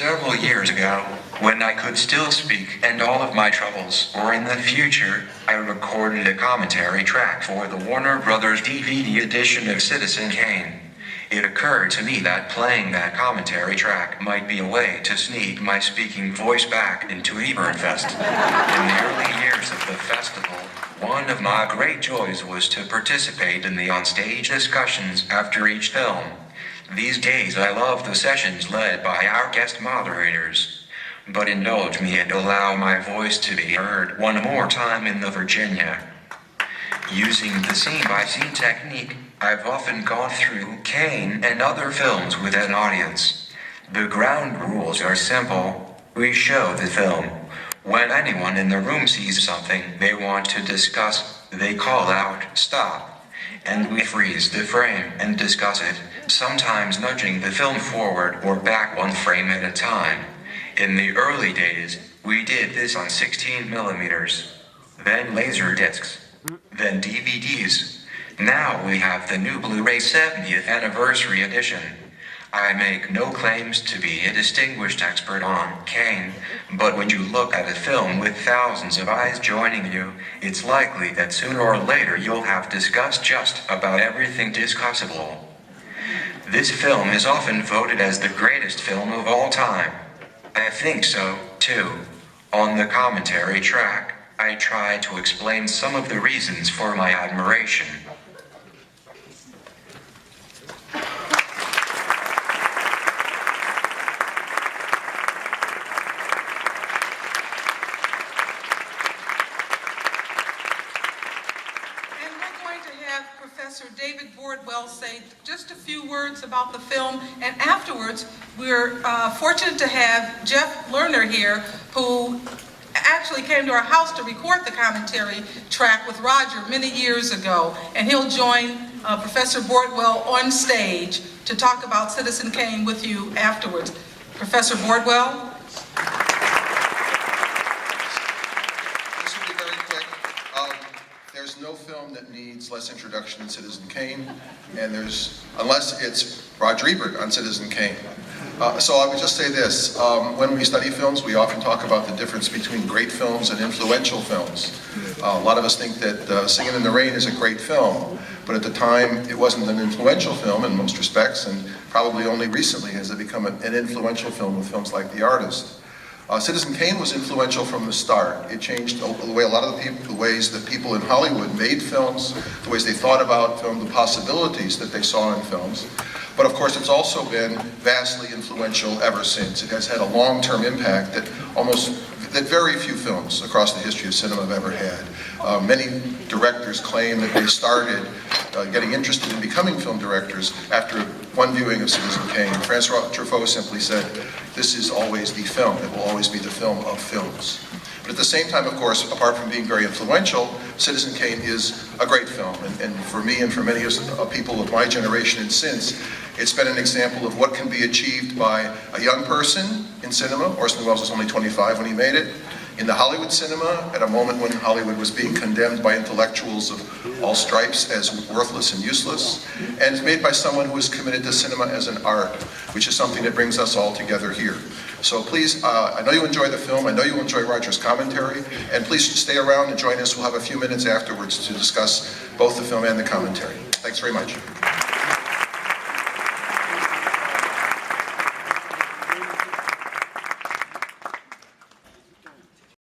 Several years ago, when I could still speak and all of my troubles were in the future, I recorded a commentary track for the Warner Brothers DVD edition of Citizen Kane. It occurred to me that playing that commentary track might be a way to sneak my speaking voice back into Ebertfest. In the early years of the festival, one of my great joys was to participate in the onstage discussions after each film. These days I love the sessions led by our guest moderators. But indulge me and allow my voice to be heard one more time in the Virginia. Using the scene-by-scene technique, I've often gone through KANE and other films with an audience. The ground rules are simple. We show the film. When anyone in the room sees something they want to discuss, they call out, "Stop." And we freeze the frame and discuss it, sometimes nudging the film forward or back one frame at a time. In the early days, we did this on 16 millimeters, then laser discs, then DVDs. Now we have the new Blu-ray 70th anniversary edition. I make no claims to be a distinguished expert on KANE, but when you look at a film with thousands of eyes joining you, it's likely that sooner or later you'll have discussed just about everything discussable. This film is often voted as the greatest film of all time. I think so, too. On the commentary track, I try to explain some of the reasons for my admiration. Professor David Bordwell say just a few words about the film, and afterwards we're fortunate to have Jeff Lerner here, who actually came to our house to record the commentary track with Roger many years ago, and he'll join Professor Bordwell on stage to talk about Citizen Kane with you afterwards. Professor Bordwell? There's no film that needs less introduction than Citizen Kane, and unless it's Roger Ebert on Citizen Kane. So I would just say this, when we study films, we often talk about the difference between great films and influential films. A lot of us think that Singin' in the Rain is a great film, but at the time it wasn't an influential film in most respects, and probably only recently has it become an influential film with films like The Artist. Citizen Kane was influential from the start. It changed the way a lot of the ways that people in Hollywood made films, the ways they thought about film, the possibilities that they saw in films. But of course, it's also been vastly influential ever since. It has had a long-term impact that very few films across the history of cinema have ever had. Many directors claim that they started getting interested in becoming film directors after one viewing of Citizen Kane. Francois Truffaut simply said, "This is always the film. It will always be the film of films." But at the same time, of course, apart from being very influential, Citizen Kane is a great film. And for me and for many people of my generation and since, it's been an example of what can be achieved by a young person in cinema. Orson Welles was only 25 when he made it. In the Hollywood cinema, at a moment when Hollywood was being condemned by intellectuals of all stripes as worthless and useless, and it's made by someone who is committed to cinema as an art, which is something that brings us all together here. So please, I know you enjoy the film, I know you enjoy Roger's commentary, and please stay around and join us. We'll have a few minutes afterwards to discuss both the film and the commentary. Thanks very much.